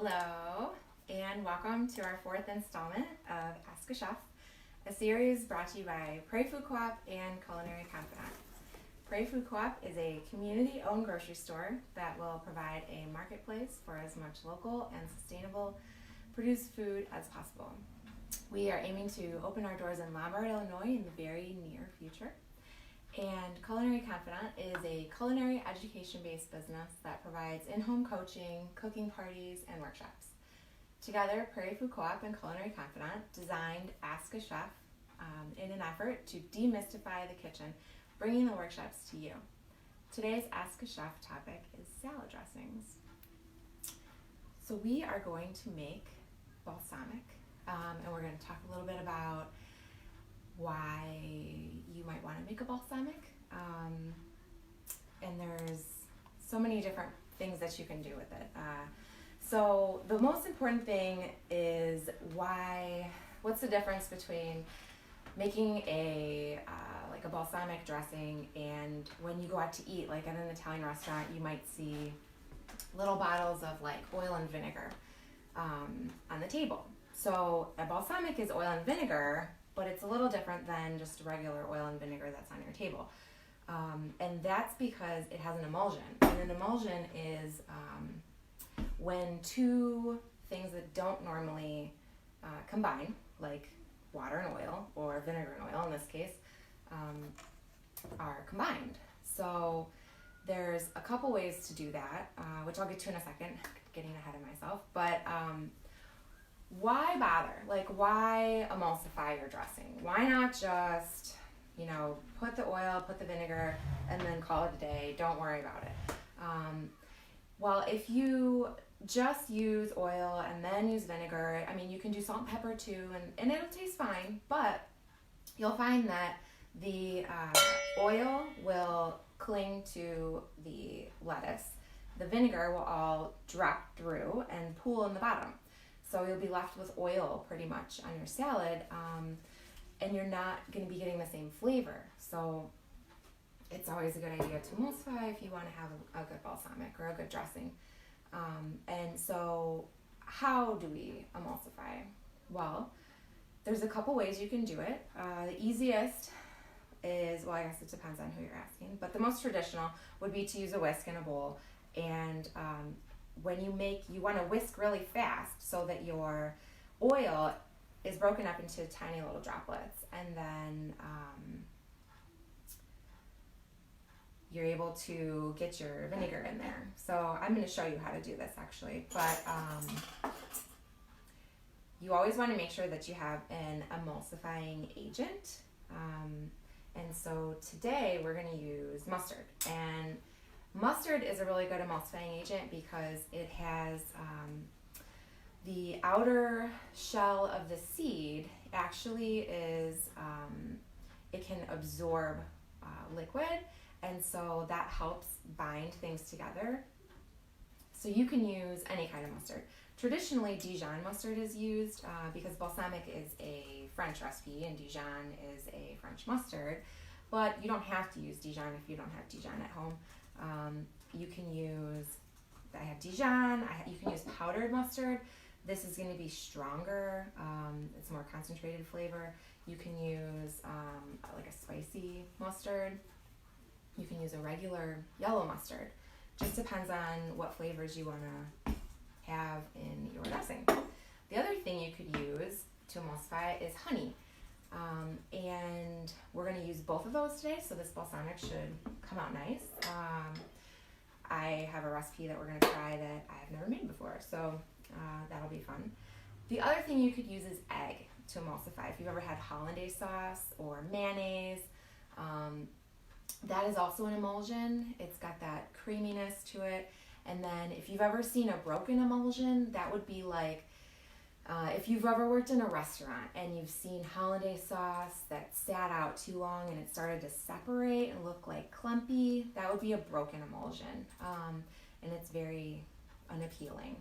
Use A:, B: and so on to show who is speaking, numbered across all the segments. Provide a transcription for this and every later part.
A: Hello, and welcome to our fourth installment of Ask a Chef, a series brought to you by Prairie Food Co-op and Culinary Confidante. Prairie Food Co-op is a community-owned grocery store that will provide a marketplace for as much local and sustainable produced food as possible. We are aiming to open our doors in Lombard, Illinois in the very near future. And Culinary Confidante is a culinary education-based business that provides in-home coaching, cooking parties, and workshops. Together, Prairie Food Co-op and Culinary Confidante designed Ask a Chef in an effort to demystify the kitchen, bringing the workshops to you. Today's Ask a Chef topic is salad dressings. So we are going to make balsamic, and we're going to talk a little bit about why you might want to make a balsamic, and there's so many different things that you can do with it. So the most important thing is what's the difference between making a balsamic dressing and when you go out to eat, like at an Italian restaurant, you might see little bottles of like oil and vinegar on the table. So a balsamic is oil and vinegar, but it's a little different than just regular oil and vinegar that's on your table. And that's because it has an emulsion. And an emulsion is when two things that don't normally combine, like water and oil, or vinegar and oil in this case, are combined. So there's a couple ways to do that, which I'll get to in a second, getting ahead of myself. But why bother? Like, why emulsify your dressing? Why not just, put the oil, put the vinegar, and then call it a day? Don't worry about it. Well, if you just use oil and then use vinegar, you can do salt and pepper too, and it'll taste fine, but you'll find that the oil will cling to the lettuce. The vinegar will all drop through and pool in the bottom. So you'll be left with oil pretty much on your salad, and you're not going to be getting the same flavor. So it's always a good idea to emulsify if you want to have a good balsamic or a good dressing. And so how do we emulsify? Well, there's a couple ways you can do it. The easiest is, I guess it depends on who you're asking, but the most traditional would be to use a whisk in a bowl. And when you want to whisk really fast so that your oil is broken up into tiny little droplets, and then you're able to get your vinegar in there. So I'm going to show you how to do this actually, but you always want to make sure that you have an emulsifying agent. And so today we're going to use mustard. And mustard is a really good emulsifying agent because it has the outer shell of the seed actually is, it can absorb liquid, and so that helps bind things together. So you can use any kind of mustard. Traditionally, Dijon mustard is used because balsamic is a French recipe and Dijon is a French mustard, but you don't have to use Dijon if you don't have Dijon at home. You can use, I have Dijon, you can use powdered mustard. This is going to be stronger, it's more concentrated flavor. You can use like a spicy mustard. You can use a regular yellow mustard. Just depends on what flavors you want to have in your dressing. The other thing you could use to emulsify is honey. And we're going to use both of those today, so this balsamic should come out nice. I have a recipe that we're going to try that I have never made before, so that'll be fun. The other thing you could use is egg to emulsify. If you've ever had hollandaise sauce or mayonnaise, that is also an emulsion. It's got that creaminess to it. And then if you've ever seen a broken emulsion, that would be like if you've ever worked in a restaurant and you've seen hollandaise sauce that sat out too long and it started to separate and look like clumpy, that would be a broken emulsion. And it's very unappealing.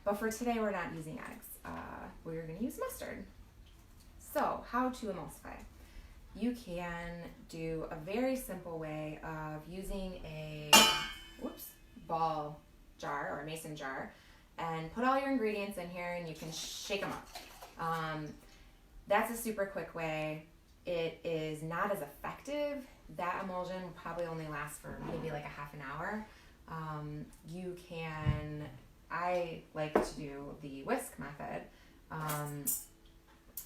A: But for today, we're not using eggs. We're going to use mustard. So how to emulsify? You can do a very simple way of using a ball jar or a mason jar and put all your ingredients in here, and you can shake them up. That's a super quick way. It is not as effective. That emulsion will probably only last for maybe like a half an hour. I like to do the whisk method.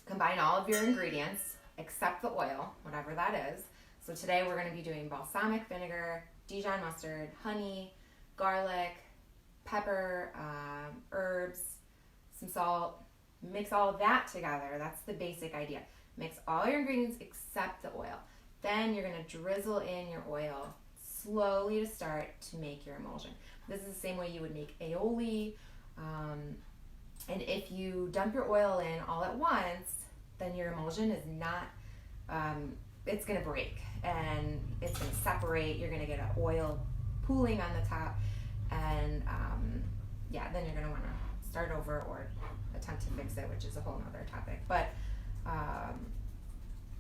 A: Combine all of your ingredients except the oil, whatever that is. So today we're going to be doing balsamic vinegar, Dijon mustard, honey, garlic, pepper, herbs, some salt. Mix all of that together. That's the basic idea. Mix all your ingredients except the oil. Then you're going to drizzle in your oil slowly to start to make your emulsion. This is the same way you would make aioli. And if you dump your oil in all at once, then your emulsion is not, it's going to break and it's going to separate. You're going to get an oil pooling on the top. And then you're going to want to start over or attempt to fix it, which is a whole nother topic. But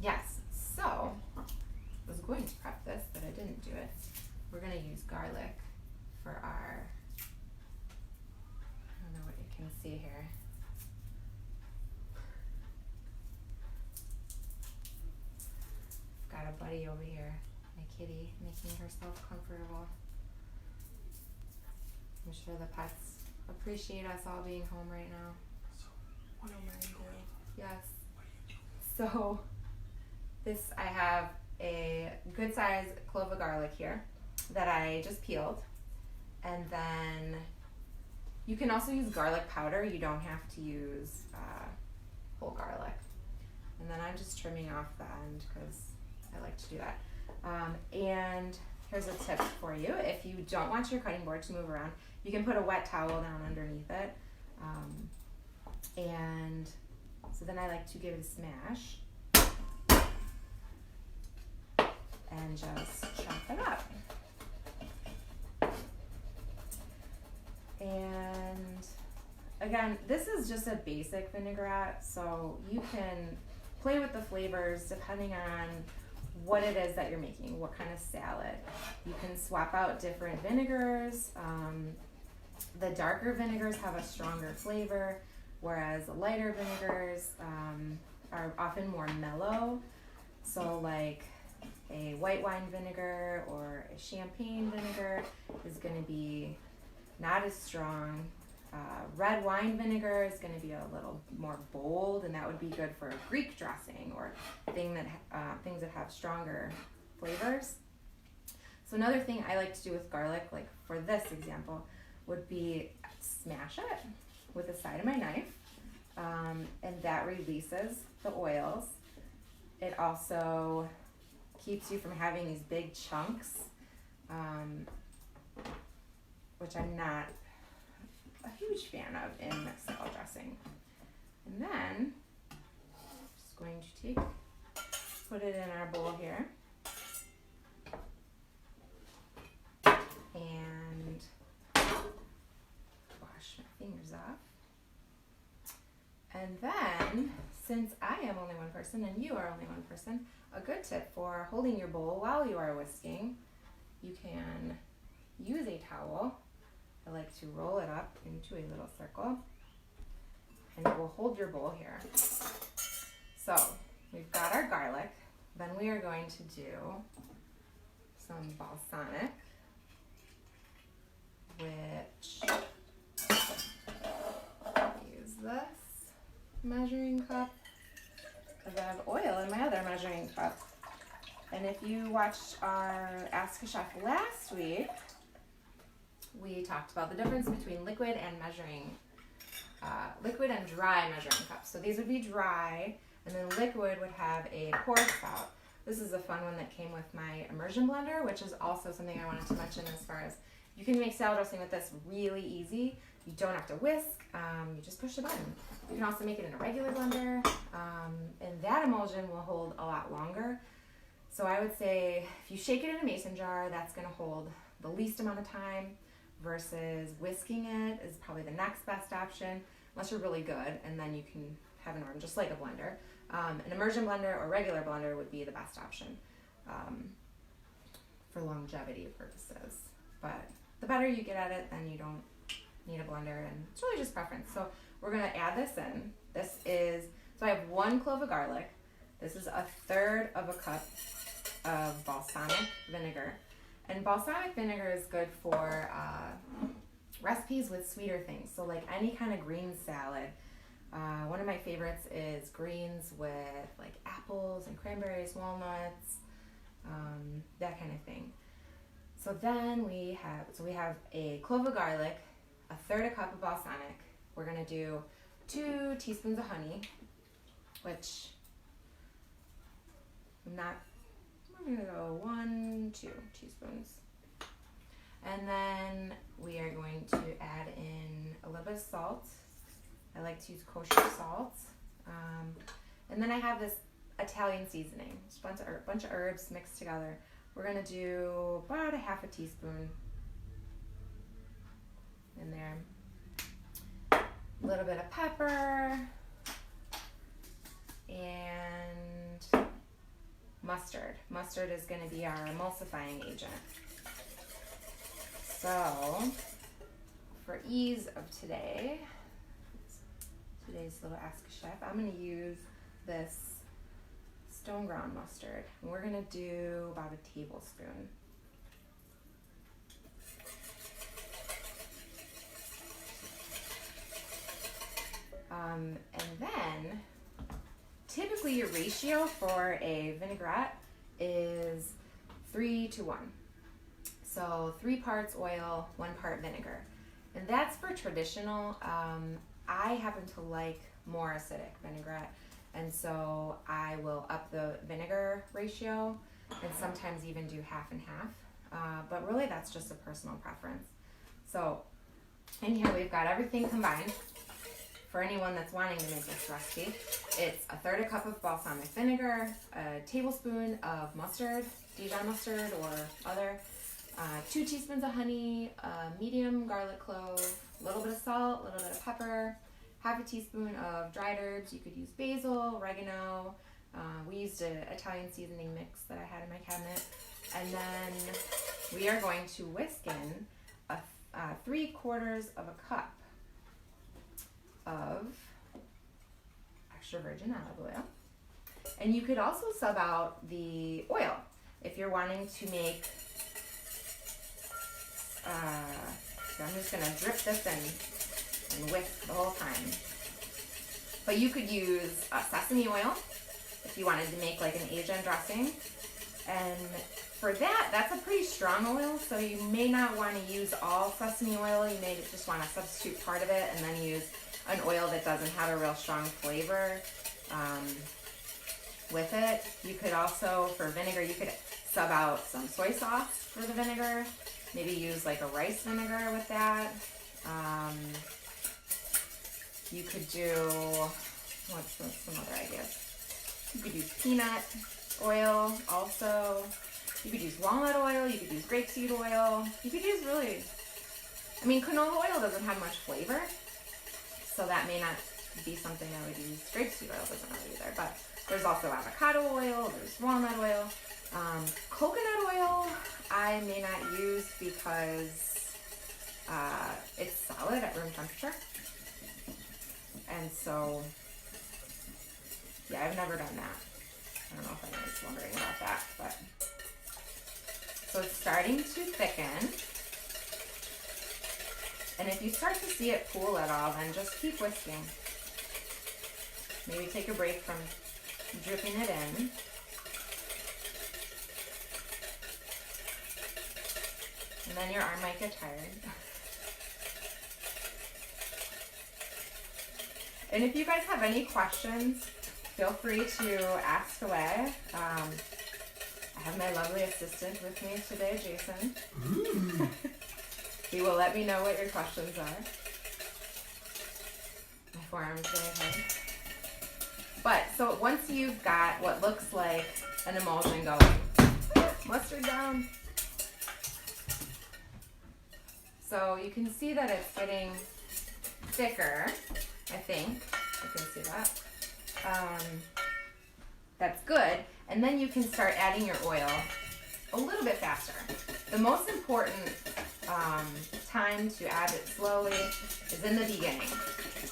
A: yes, so I was going to prep this, but I didn't do it. We're going to use garlic for our, I don't know what you can see here. Got a buddy over here, my kitty, making herself comfortable. I'm sure the pets appreciate us all being home right now.
B: What are you doing?
A: Yes.
B: What are you doing?
A: So I have a good size clove of garlic here that I just peeled. And then you can also use garlic powder. You don't have to use whole garlic. And then I'm just trimming off the end because I like to do that. And here's a tip for you. If you don't want your cutting board to move around, you can put a wet towel down underneath it. And so then I like to give it a smash and just chop it up. And again, this is just a basic vinaigrette, so you can play with the flavors depending on what it is that you're making, what kind of salad. You can swap out different vinegars. The darker vinegars have a stronger flavor, whereas the lighter vinegars are often more mellow. So like a white wine vinegar or a champagne vinegar is going to be not as strong. Red wine vinegar is going to be a little more bold, and that would be good for a Greek dressing or things that have stronger flavors. So another thing I like to do with garlic, like for this example, would be smash it with the side of my knife, and that releases the oils. It also keeps you from having these big chunks, which I'm not a huge fan of in salad dressing. And then I'm just going to put it in our bowl here, and wash my fingers off. And then, since I am only one person and you are only one person, a good tip for holding your bowl while you are whisking, you can use a towel. I like to roll it up into a little circle, and it will hold your bowl here. So we've got our garlic. Then we are going to do some balsamic, which use this measuring cup because I have oil in my other measuring cup. And if you watched our Ask a Chef last week, we talked about the difference between liquid and dry measuring cups. So these would be dry, and then liquid would have a pour spout. This is a fun one that came with my immersion blender, which is also something I wanted to mention as far as you can make salad dressing with this really easy. You don't have to whisk, you just push the button. You can also make it in a regular blender, and that emulsion will hold a lot longer. So I would say if you shake it in a mason jar, that's going to hold the least amount of time, versus whisking it is probably the next best option, unless you're really good, and then you can have an arm just like a blender. An immersion blender or regular blender would be the best option for longevity purposes. But the better you get at it, then you don't need a blender, and it's really just preference. So we're gonna add this in. So I have 1 clove of garlic. This is 1/3 of a cup of balsamic vinegar. And balsamic vinegar is good for recipes with sweeter things. So like any kind of green salad. One of my favorites is greens with like apples and cranberries, walnuts, that kind of thing. So then we have a clove of garlic, 1/3 a cup of balsamic. We're gonna do 2 teaspoons of honey, which I'm gonna go 1-2 teaspoons. And then we are going to add in a little bit of salt. I like to use kosher salt. And then I have this Italian seasoning, just a bunch of herbs mixed together. We're gonna do about 1/2 teaspoon in there. A little bit of pepper and mustard. Mustard is gonna be our emulsifying agent. So for ease of today's little Ask a Chef, I'm gonna use this stone ground mustard. And we're gonna do about 1 tablespoon. And then typically your ratio for a vinaigrette is 3-to-1. So 3 parts oil, 1 part vinegar. And that's for traditional. I happen to like more acidic vinaigrette, and so I will up the vinegar ratio and sometimes even do half and half. But really that's just a personal preference. So in here we've got everything combined. For anyone that's wanting to make this recipe, it's 1/3 a cup of balsamic vinegar, 1 tablespoon of mustard, Dijon mustard or other, 2 teaspoons of honey, a medium garlic clove, a little bit of salt, a little bit of pepper, 1/2 teaspoon of dried herbs. You could use basil, oregano. We used an Italian seasoning mix that I had in my cabinet. And then we are going to whisk in 3/4 of a cup of extra virgin olive oil. And you could also sub out the oil if you're wanting to make, so I'm just gonna drip this in and whisk the whole time. But you could use sesame oil if you wanted to make like an Asian dressing. And for that, that's a pretty strong oil, so you may not want to use all sesame oil. You may just want to substitute part of it and then use an oil that doesn't have a real strong flavor with it. You could also, for vinegar, you could sub out some soy sauce for the vinegar. Maybe use like a rice vinegar with that. You could do, what's some other ideas? You could use peanut oil also. You could use walnut oil. You could use grapeseed oil. You could use canola oil doesn't have much flavor, so that may not be something I would use. Grapeseed oil doesn't really either, but there's also avocado oil, there's walnut oil. Coconut oil I may not use because it's solid at room temperature. And so, yeah, I've never done that. I don't know if anyone's wondering about that, but. So it's starting to thicken. And if you start to see it pool at all, then just keep whisking. Maybe take a break from dripping it in. And then your arm might get tired. And if you guys have any questions, feel free to ask away. I have my lovely assistant with me today, Jason. He will let me know what your questions are. My forearm's very hard. But, so once you've got what looks like an emulsion going, mustard down. So you can see that it's getting thicker, I think. You can see that. That's good. And then you can start adding your oil a little bit faster. The most important time to add it slowly is in the beginning.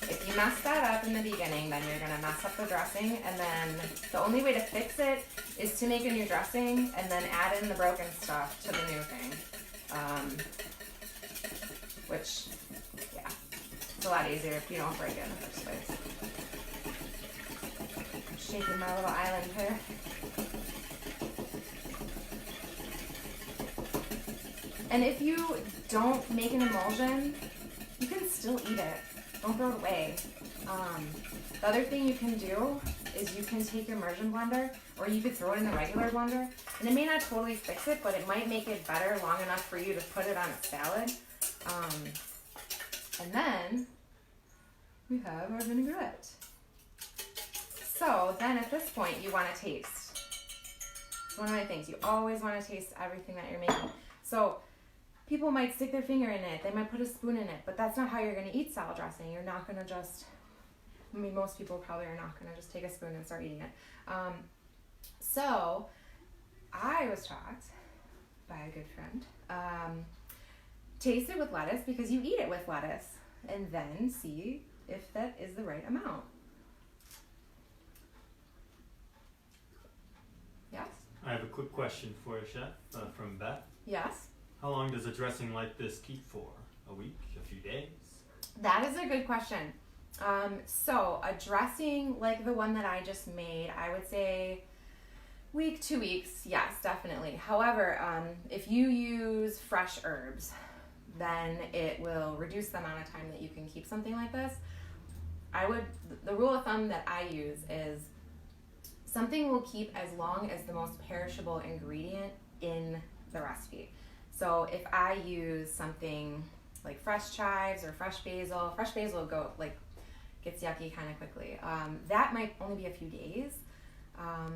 A: If you mess that up in the beginning, then you're gonna mess up the dressing, and then the only way to fix it is to make a new dressing and then add in the broken stuff to the new thing. Which, yeah, it's a lot easier if you don't break it in the first place. I'm shaking my little island here. And if you don't make an emulsion, you can still eat it. Don't throw it away. The other thing you can do is you can take your immersion blender, or you could throw it in the regular blender, and it may not totally fix it, but it might make it better long enough for you to put it on a salad. And then we have our vinaigrette. So then at this point you want to taste. It's one of my things. You always want to taste everything that you're making. So people might stick their finger in it, they might put a spoon in it, but that's not how you're going to eat salad dressing. You're not going to just, I mean, most people probably are not going to just take a spoon and start eating it. So I was taught by a good friend, taste it with lettuce because you eat it with lettuce, and then see if that is the right amount. Yes?
C: I have a quick question for you, Chef, from Beth.
A: Yes?
C: How long does a dressing like this keep for? A week? A few days?
A: That is a good question. So a dressing like the one that I just made, I would say week, 2 weeks, yes, definitely. However, if you use fresh herbs, then it will reduce the amount of time that you can keep something like this. The rule of thumb that I use is something will keep as long as the most perishable ingredient in the recipe. So if I use something like fresh chives or fresh basil gets yucky kind of quickly. That might only be a few days,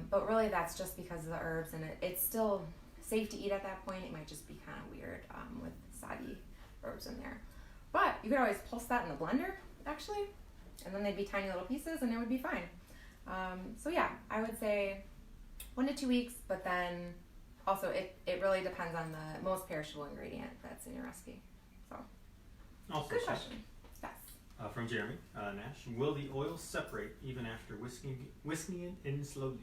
A: but really that's just because of the herbs, and it's still safe to eat at that point. It might just be kind of weird with soggy herbs in there. But you could always pulse that in the blender, actually, and then they'd be tiny little pieces and it would be fine. So yeah, I would say 1 to 2 weeks, but then also it really depends on the most perishable ingredient that's in your recipe. So,
C: Also,
A: good
C: Chef,
A: question. Yes.
C: from Jeremy Nash. Will the oil separate even after whisking it in slowly?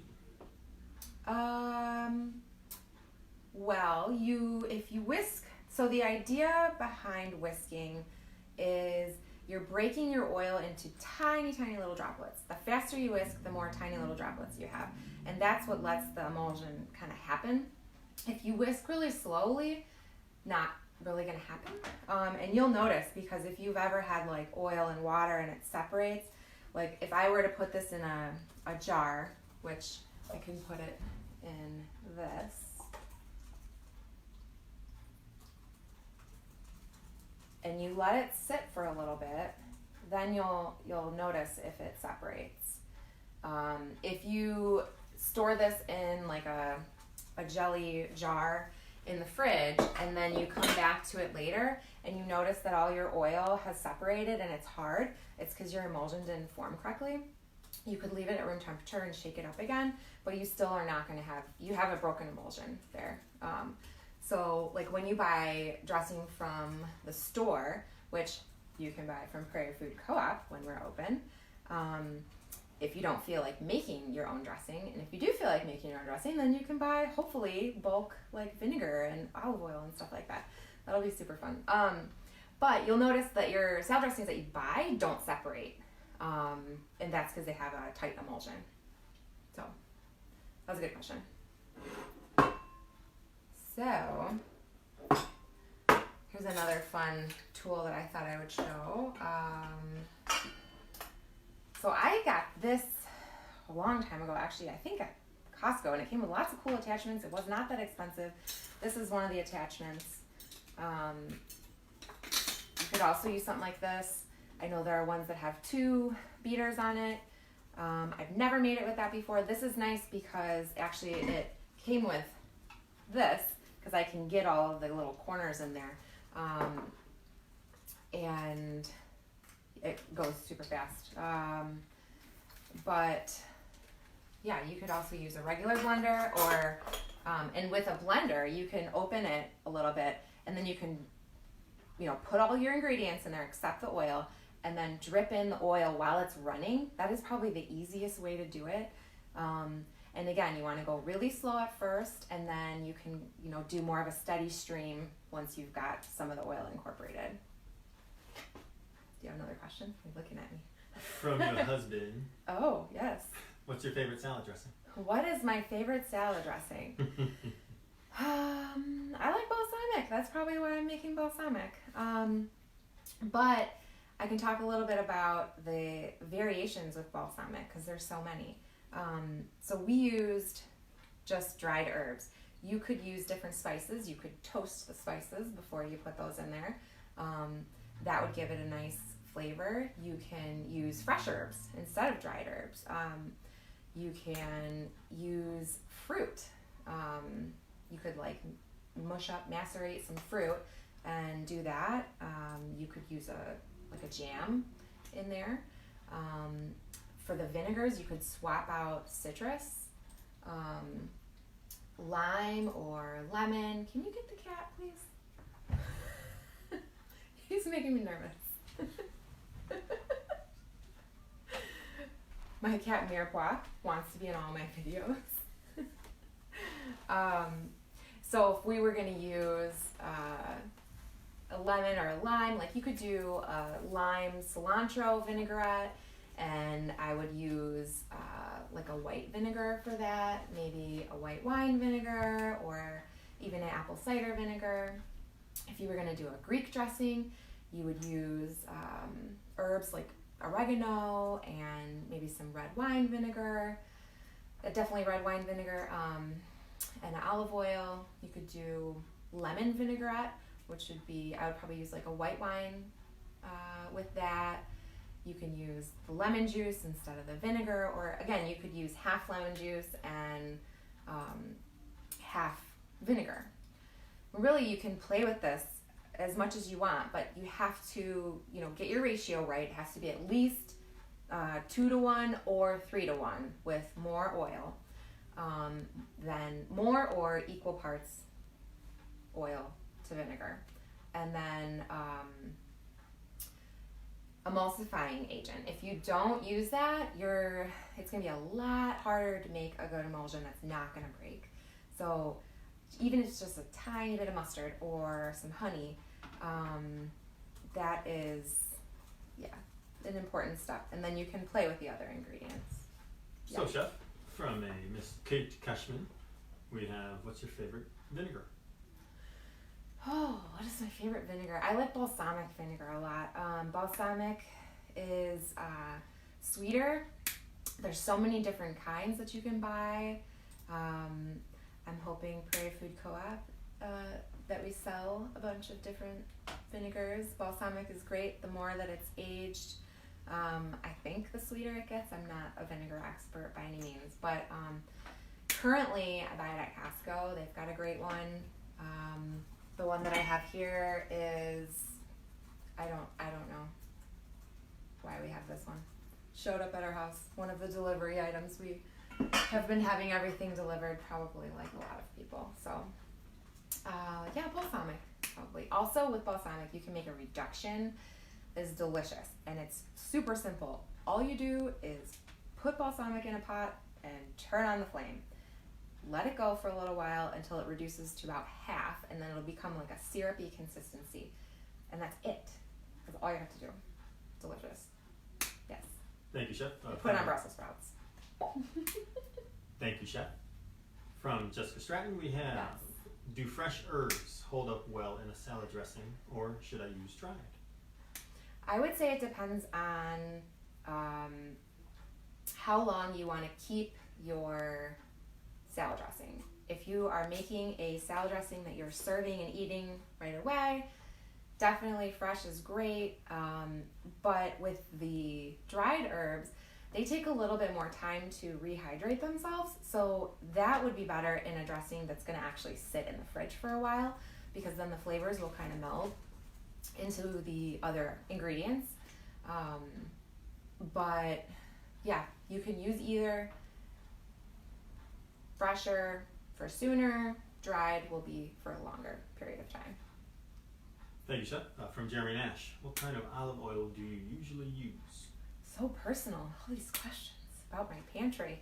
A: Well, if you whisk, so the idea behind whisking is you're breaking your oil into tiny, tiny little droplets. The faster you whisk, the more tiny little droplets you have. And that's what lets the emulsion kind of happen. If you whisk really slowly, not really going to happen. And you'll notice, because if you've ever had like oil and water and it separates, like if I were to put this in a jar, which I can put it in this, and you let it sit for a little bit, then you'll notice if it separates. If you store this in like a jelly jar in the fridge, and then you come back to it later and you notice that all your oil has separated and it's hard, it's because your emulsion didn't form correctly. You could leave it at room temperature and shake it up again, but you still are not going to have a broken emulsion there. So like when you buy dressing from the store, which you can buy from Prairie Food Co-op when we're open, if you don't feel like making your own dressing, and if you do feel like making your own dressing, then you can buy hopefully bulk like vinegar and olive oil and stuff like that. That'll be super fun. But you'll notice that your salad dressings that you buy don't separate, and that's because they have a tight emulsion. So that was a good question. So here's another fun tool that I thought I would show. So I got this a long time ago, actually, I think at Costco, and it came with lots of cool attachments. It was not that expensive. This is one of the attachments. You could also use something like this. I know there are ones that have 2 beaters on it. I've never made it with that before. This is nice because actually it came with this, because I can get all of the little corners in there. And it goes super fast. But yeah, you could also use a regular blender, or and with a blender you can open it a little bit, and then you can put all your ingredients in there except the oil, and then drip in the oil while it's running. That is probably the easiest way to do it. And again, you want to go really slow at first, and then you can, do more of a steady stream once you've got some of the oil incorporated. Do you have another question? You're looking at me.
C: From your husband.
A: Oh, yes.
C: What's your favorite salad dressing?
A: What is my favorite salad dressing? I like balsamic. That's probably why I'm making balsamic. But I can talk a little bit about the variations with balsamic because there's so many. So we used just dried herbs. You could use different spices. You could toast the spices before you put those in there. That would give it a nice flavor. You can use fresh herbs instead of dried herbs. You can use fruit. You could macerate some fruit and do that. You could use a jam in there. For the vinegars, you could swap out citrus, lime or lemon. Can you get the cat, please? He's making me nervous. My cat Mirepoix wants to be in all my videos. So if we were going to use a lemon or a lime, you could do a lime cilantro vinaigrette, and I would use a white vinegar for that, maybe a white wine vinegar or even an apple cider vinegar. If you were going to do a Greek dressing, you would use herbs like oregano and maybe some red wine vinegar, definitely red wine vinegar, and olive oil. You could do lemon vinaigrette, which would be, I would probably use a white wine with that. You can use the lemon juice instead of the vinegar, or again, you could use half lemon juice and half vinegar. Really, you can play with this as much as you want, but you have to, get your ratio right. It has to be at least 2-to-1 or 3-to-1 with more oil, then more or equal parts oil to vinegar. And then emulsifying agent. If you don't use that, it's going to be a lot harder to make a good emulsion that's not going to break. So even if it's just a tiny bit of mustard or some honey, that is, an important step. And then you can play with the other ingredients.
C: So, Chef, from a Miss Kate Cashman, we have, what's your favorite vinegar?
A: Oh, what is my favorite vinegar? I like balsamic vinegar a lot. Balsamic is sweeter. There's so many different kinds that you can buy. I'm hoping Prairie Food Co-op that we sell a bunch of different vinegars. Balsamic is great the more that it's aged. I think the sweeter it gets. I'm not a vinegar expert by any means, but currently I buy it at Costco. They've got a great one. The one that I have here is, I don't know why we have this one. Showed up at our house. One of the delivery items. We have been having everything delivered, probably like a lot of people. So, balsamic probably. Also with balsamic, you can make a reduction. It's delicious and it's super simple. All you do is put balsamic in a pot and turn on the flame. Let it go for a little while until it reduces to about half, and then it'll become like a syrupy consistency. And that's it. That's all you have to do. Delicious. Yes.
C: Thank you, Chef.
A: Put it on Brussels sprouts.
C: Thank you, Chef. From Jessica Stratton, we have, do fresh herbs hold up well in a salad dressing, or should I use dried?
A: I would say it depends on how long you want to keep your salad dressing. If you are making a salad dressing that you're serving and eating right away, definitely fresh is great. But with the dried herbs, they take a little bit more time to rehydrate themselves. So that would be better in a dressing that's going to actually sit in the fridge for a while, because then the flavors will kind of meld into the other ingredients. But yeah, you can use either. Fresher for sooner, dried will be for a longer period of time.
C: Thank you, Chef. From Jeremy Nash, what kind of olive oil do you usually use?
A: So personal, all these questions about my pantry.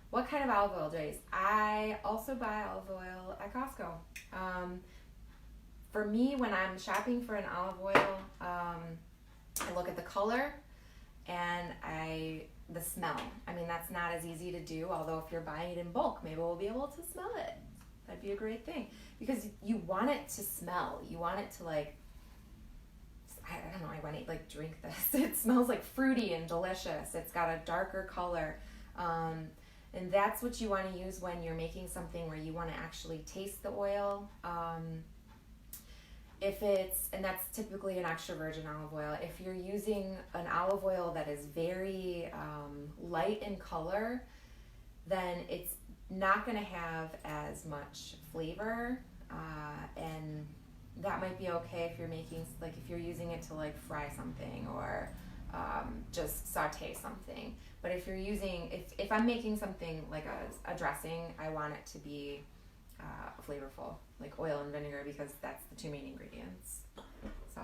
A: What kind of olive oil do I use? I also buy olive oil at Costco. For me, when I'm shopping for an olive oil, I look at the color and the smell. I mean, that's not as easy to do, although if you're buying it in bulk, maybe we'll be able to smell it. That'd be a great thing. Because you want it to smell. You want it to like, I don't know, I want to like drink this. It smells like fruity and delicious. It's got a darker color. And that's what you want to use when you're making something where you want to actually taste the oil. And that's typically an extra virgin olive oil. If you're using an olive oil that is very light in color, then it's not going to have as much flavor, and that might be okay if you're making, like if you're using it to like fry something or just saute something. But if you're using, if I'm making something like a dressing, I want it to be flavorful, like oil and vinegar, because that's the two main ingredients. So,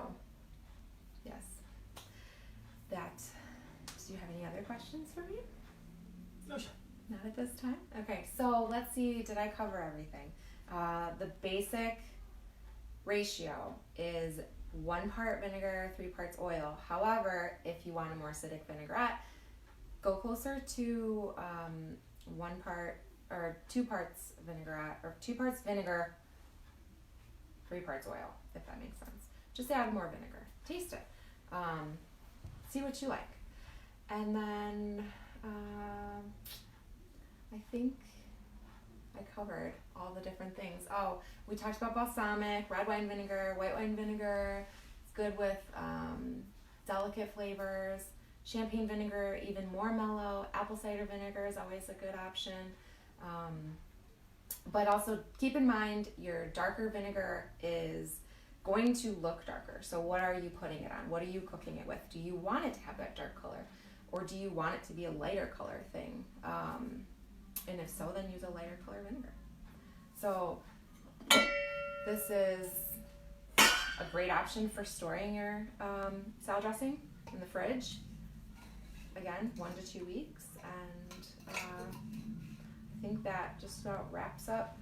A: yes. Do you have any other questions for me?
C: No, Chef.
A: Not at this time? Okay, so let's see, did I cover everything? The basic ratio is 1 part vinegar, 3 parts oil. However, if you want a more acidic vinaigrette, go closer to 1 part or 2 parts vinaigrette, or 2 parts vinegar, 3 parts oil, if that makes sense. Just add more vinegar. Taste it. See what you like. And then I think I covered all the different things. Oh, we talked about balsamic, red wine vinegar, white wine vinegar. It's good with delicate flavors. Champagne vinegar, even more mellow. Apple cider vinegar is always a good option. But also keep in mind your darker vinegar is going to look darker. So what are you putting it on? What are you cooking it with? Do you want it to have that dark color? Or do you want it to be a lighter color thing? And if so, then use a lighter color vinegar. So this is a great option for storing your salad dressing in the fridge. Again, 1 to 2 weeks. And I think that just about wraps up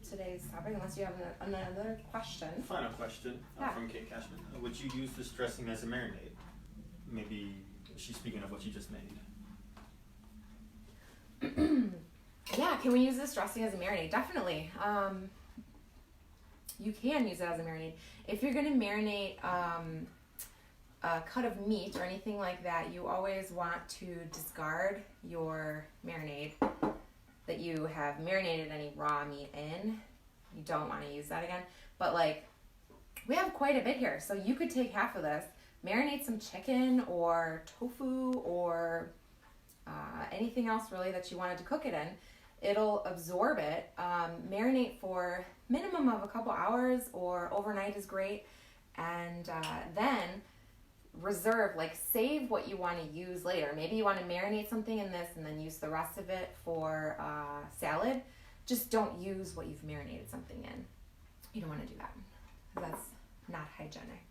A: today's topic, unless you have another question.
C: Final question from Kate Cashman. Would you use this dressing as a marinade? Maybe she's speaking of what you just made.
A: Yeah, can we use this dressing as a marinade? Definitely. You can use it as a marinade. If you're going to marinate a cut of meat or anything like that, you always want to discard your marinade that you have marinated any raw meat in. You don't want to use that again. But like, we have quite a bit here, so you could take half of this, marinate some chicken or tofu or anything else really that you wanted to cook it in. It'll absorb it. Marinate for minimum of a couple hours or overnight is great. And then reserve, like save what you want to use later. Maybe you want to marinate something in this and then use the rest of it for salad. Just don't use what you've marinated something in. You don't want to do that. That's not hygienic.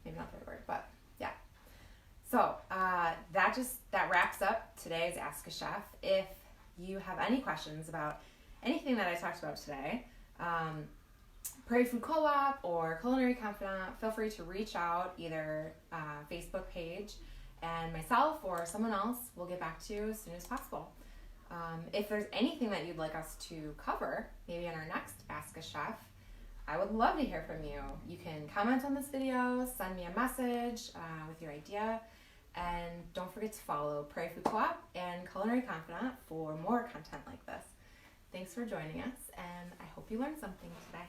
A: Maybe not the right word, but yeah. So that wraps up today's Ask a Chef. If you have any questions about anything that I talked about today, Prairie Food Co-op or Culinary Confidante, feel free to reach out, either Facebook page, and myself or someone else will get back to you as soon as possible. If there's anything that you'd like us to cover, maybe in our next Ask a Chef, I would love to hear from you. You can comment on this video, send me a message with your idea, and don't forget to follow Prairie Food Co-op and Culinary Confidante for more content like this. Thanks for joining us, and I hope you learned something today.